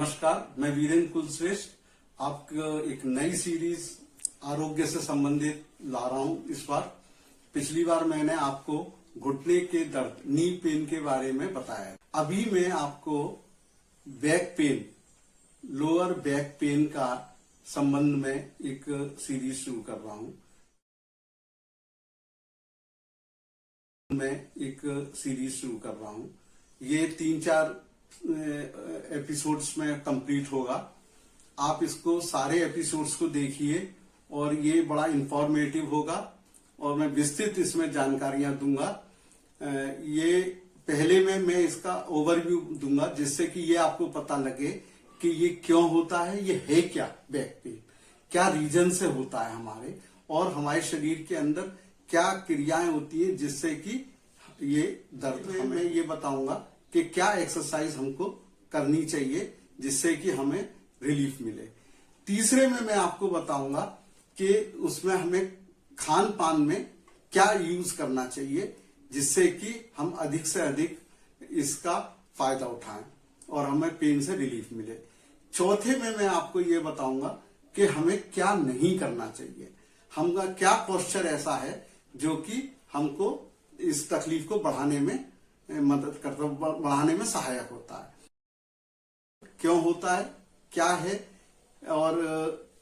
नमस्कार, मैं वीरेंद्र कुलश्रेष्ठ आपको एक नई सीरीज आरोग्य से संबंधित ला रहा हूं। इस बार पिछली बार मैंने आपको घुटने के दर्द, नी पेन के बारे में बताया। अभी मैं आपको back pain, lower back pain का संबंध में एक सीरीज शुरू कर रहा हूं। ये 3-4 एपिसोड्स में कंप्लीट होगा। आप इसको सारे एपिसोड्स को देखिए और ये बड़ा इंफॉर्मेटिव होगा और मैं विस्तृत इसमें जानकारियां दूंगा। ये पहले में मैं इसका ओवरव्यू दूंगा जिससे कि ये आपको पता लगे कि ये क्यों होता है, ये है क्या बैक पेन, क्या रीजन से होता है हमारे, और हमारे शरीर के अंदर क्या क्रियाएं होती है जिससे कि ये दर्द। मैं ये बताऊंगा कि क्या एक्सरसाइज हमको करनी चाहिए जिससे कि हमें रिलीफ मिले। तीसरे में मैं आपको बताऊंगा कि उसमें हमें खान पान में क्या यूज करना चाहिए जिससे कि हम अधिक से अधिक इसका फायदा उठाएं और हमें पेन से रिलीफ मिले। चौथे में मैं आपको ये बताऊंगा कि हमें क्या नहीं करना चाहिए, हमारा क्या पोस्चर ऐसा है जो कि हमको इस तकलीफ को बढ़ाने में मदद करता, बढ़ाने में सहायक होता है। क्यों होता है, क्या है और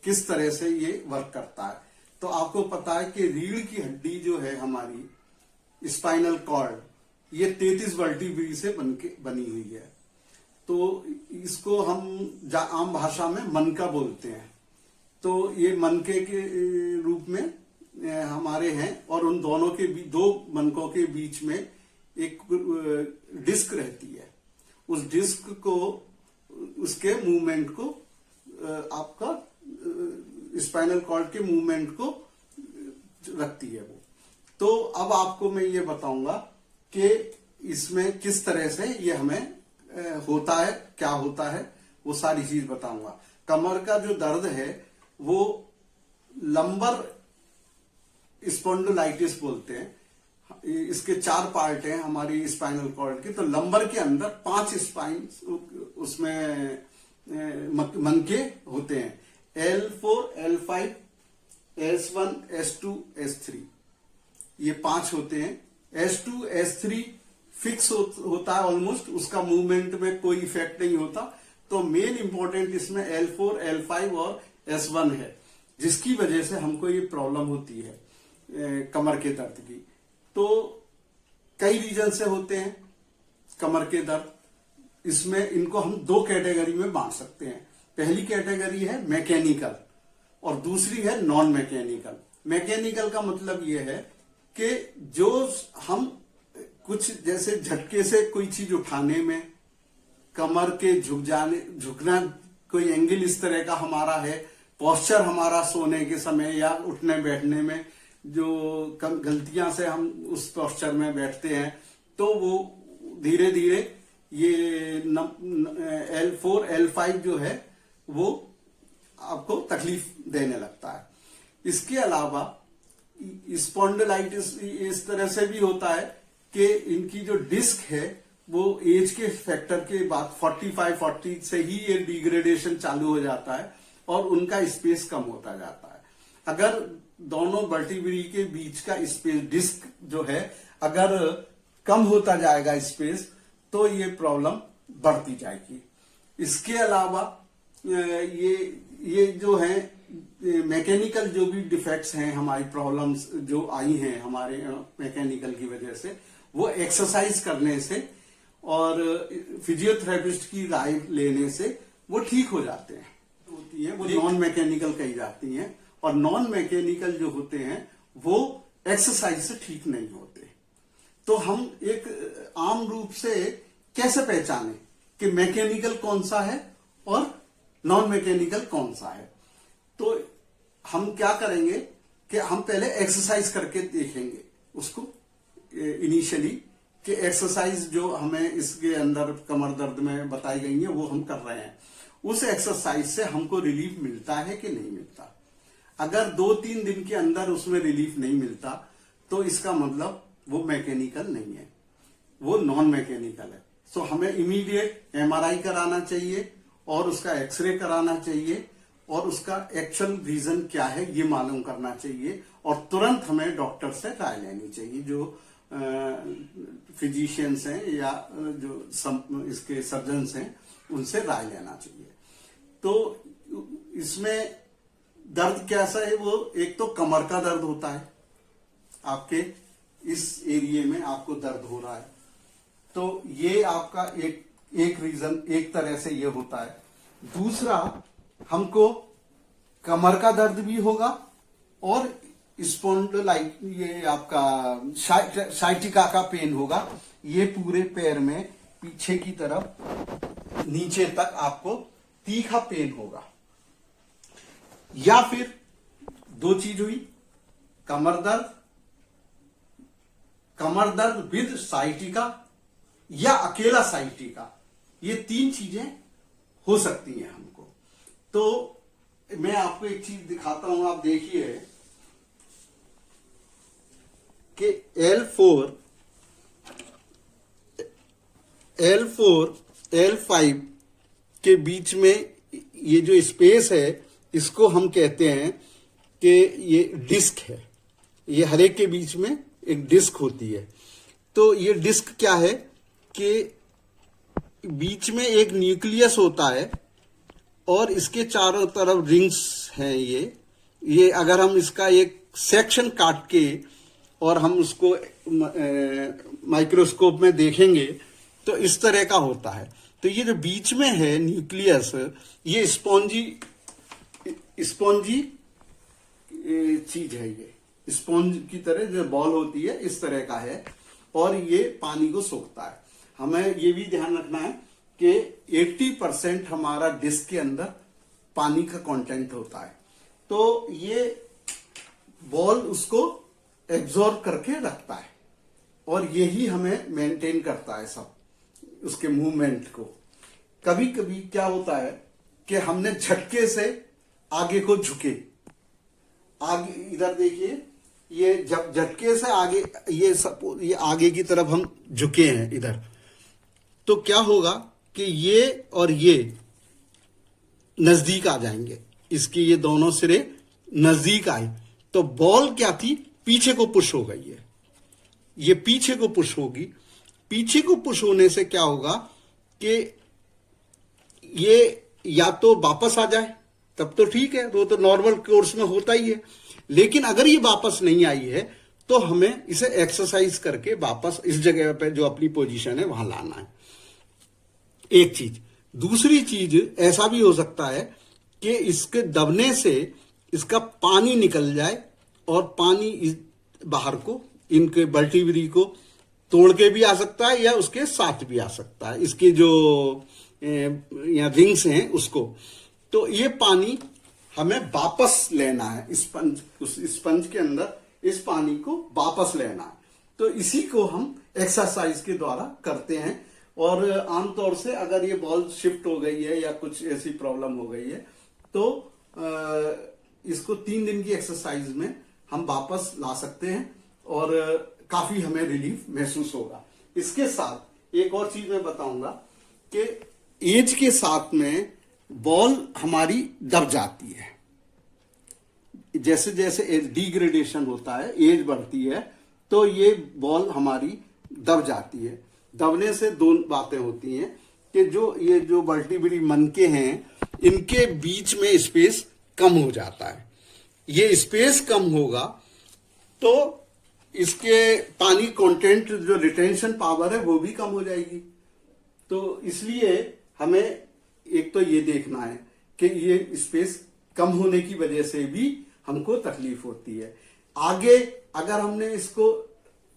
किस तरह से ये वर्क करता है। तो आपको पता है कि रीढ़ की हड्डी जो है हमारी, स्पाइनल कॉर्ड, ये 33 वर्टिब्री से बनी हुई है। तो इसको हम आम भाषा में मनका बोलते हैं। तो ये मनके के रूप में हमारे हैं और उन दोनों के बीच, दो मनकों के बीच में एक डिस्क रहती है। उस डिस्क को, उसके मूवमेंट को, आपका स्पाइनल कॉर्ड के मूवमेंट को रखती है वो। तो अब आपको मैं ये बताऊंगा कि इसमें किस तरह से ये हमें होता है, क्या होता है, वो सारी चीज बताऊंगा। कमर का जो दर्द है वो लंबर स्पॉन्डिलाइटिस बोलते हैं। इसके 4 पार्ट हैं हमारी स्पाइनल कॉर्ड के। तो लंबर के अंदर 5 स्पाइन उसमें मनके होते हैं, L4, L5, S1, S2, S3, ये 5 होते हैं। S2, S3 फिक्स होता है ऑलमोस्ट, उसका मूवमेंट में कोई इफेक्ट नहीं होता। तो मेन इंपॉर्टेंट इसमें L4, L5 और S1 है, जिसकी वजह से हमको ये प्रॉब्लम होती है कमर के दर्द की। तो कई रीजन से होते हैं कमर के दर्द। इसमें इनको हम 2 कैटेगरी में बांट सकते हैं। पहली कैटेगरी है मैकेनिकल और दूसरी है नॉन मैकेनिकल। मैकेनिकल का मतलब यह है कि जो हम कुछ जैसे झटके से कोई चीज उठाने में, कमर के झुकना, कोई एंगल इस तरह का हमारा है, पोस्चर हमारा सोने के समय या उठने बैठने में जो गलतियां से हम उस पोस्चर में बैठते हैं, तो वो धीरे धीरे ये L4, L5 जो है वो आपको तकलीफ देने लगता है। इसके अलावा स्पॉन्डिलाइटिस इस तरह से भी होता है कि इनकी जो डिस्क है वो एज के फैक्टर के बाद 45-40 से ही ये डिग्रेडेशन चालू हो जाता है और उनका स्पेस कम होता जाता है। अगर दोनों वर्टिब्री के बीच का स्पेस, डिस्क जो है, अगर कम होता जाएगा स्पेस, तो ये प्रॉब्लम बढ़ती जाएगी। इसके अलावा ये जो है मैकेनिकल जो भी डिफेक्ट्स हैं, हमारी प्रॉब्लम्स जो आई हैं हमारे मैकेनिकल की वजह से, वो एक्सरसाइज करने से और फिजियोथेरेपिस्ट की राय लेने से वो ठीक हो जाते हैं, होती है। वो नॉन मैकेनिकल कही जाती हैं। और नॉन मैकेनिकल जो होते हैं वो एक्सरसाइज से ठीक नहीं होते। तो हम एक आम रूप से कैसे पहचाने कि मैकेनिकल कौन सा है और नॉन मैकेनिकल कौन सा है। तो हम क्या करेंगे कि हम पहले एक्सरसाइज करके देखेंगे उसको इनिशियली, कि एक्सरसाइज जो हमें इसके अंदर कमर दर्द में बताई गई है वो हम कर रहे हैं। उस एक्सरसाइज से हमको रिलीफ मिलता है कि नहीं मिलता। अगर 2-3 दिन के अंदर उसमें रिलीफ नहीं मिलता तो इसका मतलब वो मैकेनिकल नहीं है, वो नॉन मैकेनिकल है। सो हमें इमीडिएट MRI कराना चाहिए और उसका एक्सरे कराना चाहिए और उसका एक्चुअल रीजन क्या है ये मालूम करना चाहिए और तुरंत हमें डॉक्टर से राय लेनी चाहिए, जो फिजिशियंस हैं या जो इसके सर्जन्स हैं उनसे राय लेना चाहिए। तो इसमें दर्द कैसा है, वो एक तो कमर का दर्द होता है, आपके इस एरिया में आपको दर्द हो रहा है, तो ये आपका एक रीजन एक तरह से ये होता है। दूसरा, हमको कमर का दर्द भी होगा और स्पॉन्डिलाइट ये आपका साइटिका का पेन होगा, ये पूरे पैर में पीछे की तरफ नीचे तक आपको तीखा पेन होगा। या फिर दो चीज हुई, कमर दर्द विद साइटिका या अकेला साइटिका, ये तीन चीजें हो सकती हैं हमको। तो मैं आपको एक चीज दिखाता हूं, आप देखिए कि L4, L5 के बीच में ये जो स्पेस है इसको हम कहते हैं कि ये डिस्क है, ये हर एक के बीच में एक डिस्क होती है। तो ये डिस्क क्या है कि बीच में एक न्यूक्लियस होता है और इसके चारों तरफ रिंग्स हैं। ये अगर हम इसका एक सेक्शन काट के और हम उसको माइक्रोस्कोप में देखेंगे तो इस तरह का होता है। तो ये जो बीच में है न्यूक्लियस, ये स्पॉन्जी चीज है, ये स्पॉन्ज की तरह जो बॉल होती है इस तरह का है और ये पानी को सोखता है। हमें ये भी ध्यान रखना है कि 80% हमारा डिस्क के अंदर पानी का कंटेंट होता है, तो ये बॉल उसको एब्जॉर्ब करके रखता है और यही हमें मेंटेन करता है सब उसके मूवमेंट को। कभी कभी क्या होता है कि हमने झटके से आगे को झुके, आगे इधर देखिए, ये जब झटके से आगे ये आगे की तरफ हम झुके हैं इधर, तो क्या होगा कि ये और ये नजदीक आ जाएंगे, इसकी ये दोनों सिरे नजदीक आए तो बॉल क्या थी, पीछे को पुश हो गई है, ये पीछे को पुश होगी। पीछे को पुश होने से क्या होगा कि ये या तो वापस आ जाए, तब तो ठीक है, वो तो नॉर्मल कोर्स में होता ही है। लेकिन अगर ये वापस नहीं आई है तो हमें इसे एक्सरसाइज करके वापस इस जगह पे जो अपनी पोजीशन है वहां लाना है, एक चीज। दूसरी चीज ऐसा भी हो सकता है कि इसके दबने से इसका पानी निकल जाए और पानी बाहर को इनके वर्टिब्री को तोड़ के भी आ सकता है या उसके साथ भी आ सकता है, इसके जो या रिंग्स हैं उसको। तो ये पानी हमें वापस लेना है, उस स्पंज के अंदर इस पानी को वापस लेना है। तो इसी को हम एक्सरसाइज के द्वारा करते हैं। और आमतौर से अगर ये बॉल शिफ्ट हो गई है या कुछ ऐसी प्रॉब्लम हो गई है तो इसको 3 दिन की एक्सरसाइज में हम वापस ला सकते हैं और काफी हमें रिलीफ महसूस होगा। इसके साथ एक और चीज मैं बताऊंगा कि एज के साथ में बॉल हमारी दब जाती है, जैसे जैसे डिग्रेडेशन होता है, एज बढ़ती है, तो ये बॉल हमारी दब जाती है। दबने से 2 बातें होती हैं कि ये जो वर्टिब्री मनके हैं इनके बीच में स्पेस कम हो जाता है। ये स्पेस कम होगा तो इसके पानी कंटेंट जो रिटेंशन पावर है वो भी कम हो जाएगी। तो इसलिए हमें एक तो ये देखना है कि ये स्पेस कम होने की वजह से भी हमको तकलीफ होती है। आगे अगर हमने इसको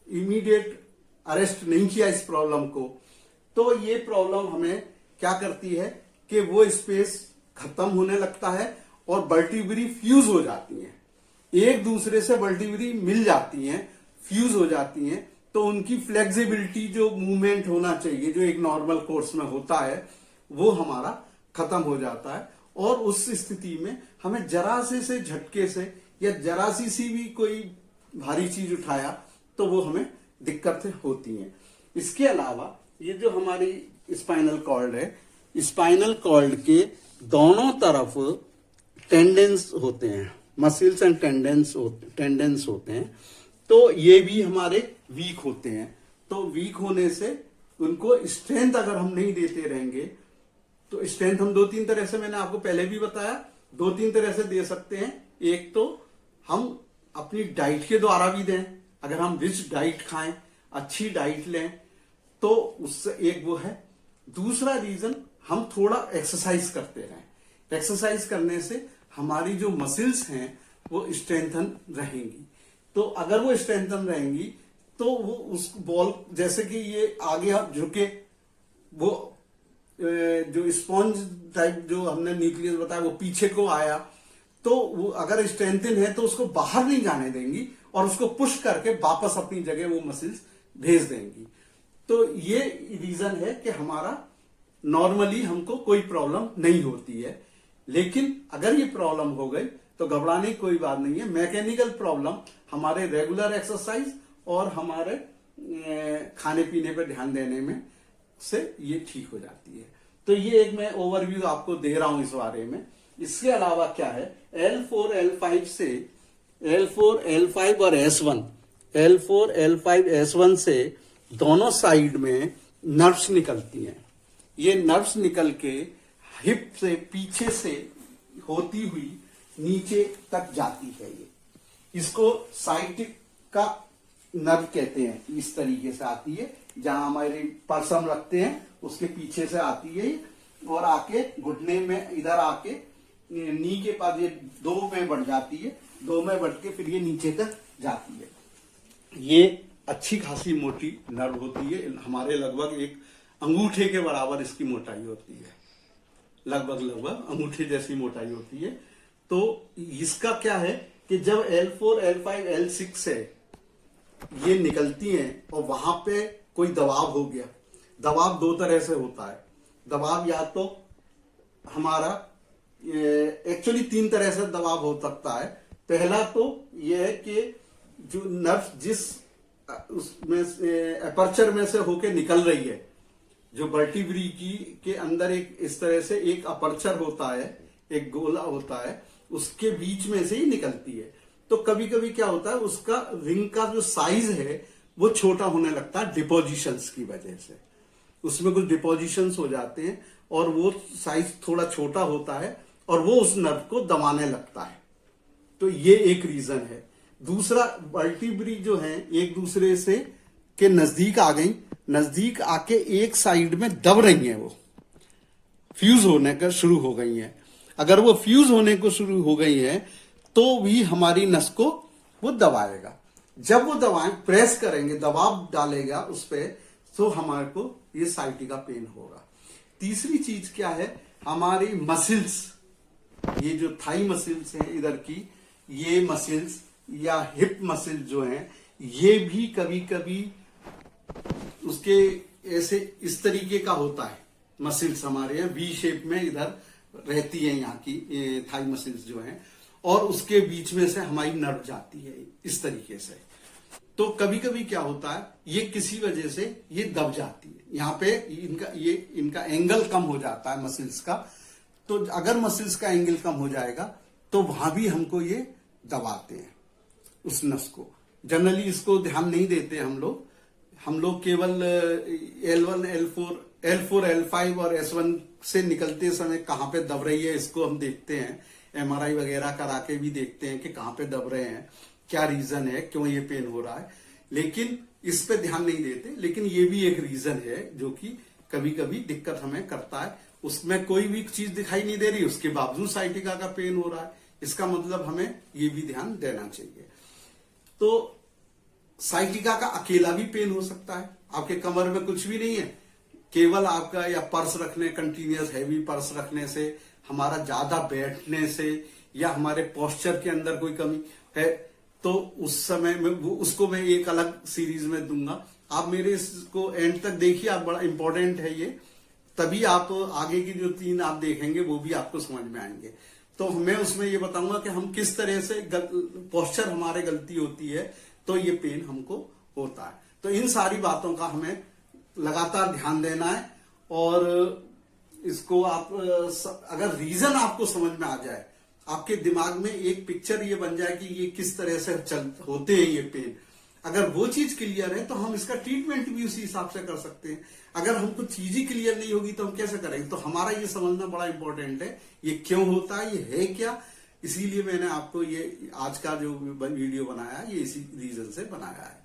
इमीडिएट अरेस्ट नहीं किया इस प्रॉब्लम को, तो ये प्रॉब्लम हमें क्या करती है कि वो स्पेस खत्म होने लगता है और वर्टिब्री फ्यूज हो जाती हैं, एक दूसरे से वर्टिब्री मिल जाती हैं, फ्यूज हो जाती हैं, तो उनकी फ्लेक्सिबिलिटी जो मूवमेंट होना चाहिए जो एक नॉर्मल कोर्स में होता है वो हमारा खत्म हो जाता है। और उस स्थिति में हमें जरा से झटके से या जरा सी भी कोई भारी चीज उठाया तो वो हमें दिक्कतें होती हैं। इसके अलावा ये जो हमारी स्पाइनल कॉर्ड है स्पाइनल कॉर्ड के दोनों तरफ टेंडेंस होते हैं, मसल्स एंड टेंडेंस होते हैं, तो ये भी हमारे वीक होते हैं। तो वीक होने से उनको स्ट्रेंथ अगर हम नहीं देते रहेंगे, तो स्ट्रेंथ हम दो तीन तरह से, मैंने आपको पहले भी बताया, दो तीन तरह से दे सकते हैं। एक तो हम अपनी डाइट के द्वारा भी दें, अगर हम रिच डाइट खाएं, अच्छी डाइट लें, तो उससे एक वो है। दूसरा रीजन, हम थोड़ा एक्सरसाइज करते रहें। एक्सरसाइज करने से हमारी जो मसल्स हैं वो स्ट्रेंथन रहेंगी। तो अगर वो स्ट्रेंथन रहेंगी तो वो उस बॉल, जैसे कि ये आगे झुके, वो जो स्पॉन्ज टाइप जो हमने न्यूक्लियस बताया वो पीछे को आया, तो वो अगर स्ट्रेंथन है तो उसको बाहर नहीं जाने देंगी और उसको पुश करके वापस अपनी जगह वो मसल्स भेज देंगी। तो ये रीजन है कि हमारा नॉर्मली हमको कोई प्रॉब्लम नहीं होती है। लेकिन अगर ये प्रॉब्लम हो गई तो घबराने की कोई बात नहीं है। मैकेनिकल प्रॉब्लम हमारे रेगुलर एक्सरसाइज और हमारे खाने पीने पर ध्यान देने में से ये ठीक हो जाती है। तो ये एक मैं ओवरव्यू आपको दे रहा हूं इस बारे में। इसके अलावा क्या है, L4 L5 से, L4 L5 और S1, L4 L5 S1 से दोनों साइड में नर्व्स निकलती हैं। ये नर्व्स निकल के हिप से पीछे से होती हुई नीचे तक जाती है। ये इसको साइटिक का नर्व कहते हैं। इस तरीके से आती है, जहां हमारे पर्स हम रखते हैं उसके पीछे से आती है और आके घुटने में इधर आके नी के पास ये दो में बढ़ जाती है, दो में बढ़ के फिर ये नीचे तक जाती है। ये अच्छी खासी मोटी नर्व होती है, हमारे लगभग एक अंगूठे के बराबर इसकी मोटाई होती है, लगभग अंगूठे जैसी मोटाई होती है। तो इसका क्या है कि जब L4 L5 L6 से ये निकलती हैं और वहां पे कोई दबाव हो गया, दबाव दो तरह से होता है। दबाव या तो हमारा एक्चुअली तीन तरह से दबाव हो सकता है। पहला तो यह है कि जो नर्व जिस उसमें एपर्चर में से होके निकल रही है, जो वर्टिब्री की के अंदर एक इस तरह से एक अपर्चर होता है, एक गोला होता है, उसके बीच में से ही निकलती है। तो कभी कभी क्या होता है, उसका रिंग का जो साइज है वो छोटा होने लगता है डिपोजिशंस की वजह से। उसमें कुछ डिपोजिशंस हो जाते हैं और वो साइज थोड़ा छोटा होता है और वो उस नर्व को दबाने लगता है। तो ये एक रीजन है। दूसरा, वर्टिब्री जो है एक दूसरे से के नजदीक आ गई, नजदीक आके एक साइड में दब रही हैं, वो फ्यूज होने का शुरू हो गई हैं। अगर वो फ्यूज होने को शुरू हो गई है तो भी हमारी नस को वो दबाएगा। जब वो दबाएं, प्रेस करेंगे, दबाव डालेगा उस पर, तो हमारे को ये साइटिका पेन होगा। तीसरी चीज क्या है, हमारी मसल्स, ये जो थाई मसल्स हैं इधर की, ये मसल्स या हिप मसल जो हैं, ये भी कभी कभी उसके ऐसे इस तरीके का होता है। मसल्स हमारे यहाँ वी शेप में इधर रहती है, यहाँ की थाई मसल्स जो हैं, और उसके बीच में से हमारी नर्व जाती है इस तरीके से। तो कभी कभी क्या होता है, ये किसी वजह से ये दब जाती है, यहाँ पे इनका एंगल कम हो जाता है मसल्स का। तो अगर मसल्स का एंगल कम हो जाएगा तो वहां भी हमको ये दबाते हैं उस नस को। जनरली इसको ध्यान नहीं देते हम लोग केवल L1 L4 L5 और S1 से निकलते समय कहां पे दब रही है इसको हम देखते हैं। MRI वगैरह करा के भी देखते हैं कि कहां पे दब रहे हैं, क्या रीजन है, क्यों ये पेन हो रहा है, लेकिन इस पे ध्यान नहीं देते। लेकिन ये भी एक रीजन है जो कि कभी कभी दिक्कत हमें करता है। उसमें कोई भी चीज दिखाई नहीं दे रही, उसके बावजूद साइटिका का पेन हो रहा है, इसका मतलब हमें ये भी ध्यान देना चाहिए। तो साइटिका का अकेला भी पेन हो सकता है, आपके कमर में कुछ भी नहीं है, केवल आपका या पर्स रखने, कंटिन्यूअस हैवी पर्स रखने से, हमारा ज्यादा बैठने से, या हमारे पोस्चर के अंदर कोई कमी है, तो उस समय में उसको मैं एक अलग सीरीज में दूंगा। आप मेरे इसको एंड तक देखिए, आप, बड़ा इंपॉर्टेंट है ये, तभी आप आगे की जो 3 आप देखेंगे वो भी आपको समझ में आएंगे। तो मैं उसमें ये बताऊंगा कि हम किस तरह से पोस्चर हमारे गलती होती है तो ये पेन हमको होता है। तो इन सारी बातों का हमें लगातार ध्यान देना है और इसको आप अगर रीजन आपको समझ में आ जाए, आपके दिमाग में एक पिक्चर ये बन जाए कि ये किस तरह से होते हैं ये पेन, अगर वो चीज क्लियर है तो हम इसका ट्रीटमेंट भी उसी हिसाब से कर सकते हैं। अगर हमको चीज ही क्लियर नहीं होगी तो हम कैसे करेंगे? तो हमारा ये समझना बड़ा इंपॉर्टेंट है, ये क्यों होता है, ये है क्या। इसीलिए मैंने आपको ये आज का जो वीडियो बनाया ये इसी रीजन से बनाया है।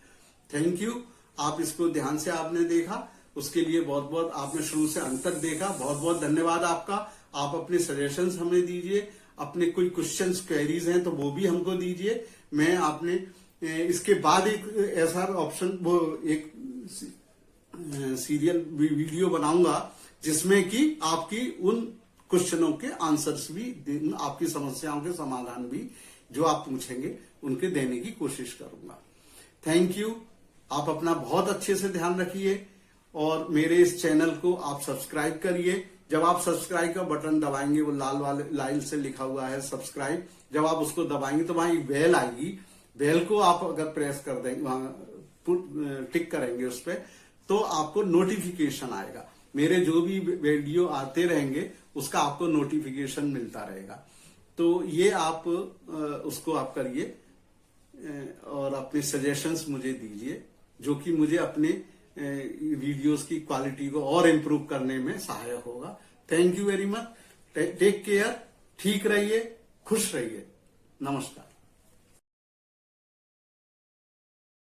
Thank you. आप इसको ध्यान से आपने देखा, उसके लिए बहुत बहुत, आपने शुरू से अंत तक देखा, बहुत बहुत धन्यवाद आपका। आप अपने सजेशंस हमें दीजिए, अपने कोई क्वेश्चंस क्वेरीज हैं तो वो भी हमको दीजिए। मैं आपने इसके बाद एक ऐसा ऑप्शन, वो एक सीरियल वीडियो बनाऊंगा जिसमें कि आपकी उन क्वेश्चनों के आंसर्स भी, आपकी समस्याओं के समाधान भी जो आप पूछेंगे उनके देने की कोशिश करूंगा। Thank you. आप अपना बहुत अच्छे से ध्यान रखिए और मेरे इस चैनल को आप सब्सक्राइब करिए। जब आप सब्सक्राइब का बटन दबाएंगे, वो लाल वाले लाइन से लिखा हुआ है सब्सक्राइब, जब आप उसको दबाएंगे तो वहां एक बेल आएगी। बेल को आप अगर प्रेस कर देंगे, वहां टिक करेंगे उस पर, तो आपको नोटिफिकेशन आएगा। मेरे जो भी वीडियो आते रहेंगे उसका आपको नोटिफिकेशन मिलता रहेगा। तो ये आप उसको आप करिए और अपने सजेशंस मुझे दीजिए, जो कि मुझे अपने वीडियोस की क्वालिटी को और इम्प्रूव करने में सहायक होगा। Thank you very much. Take care, ठीक रहिए, खुश रहिए। नमस्कार।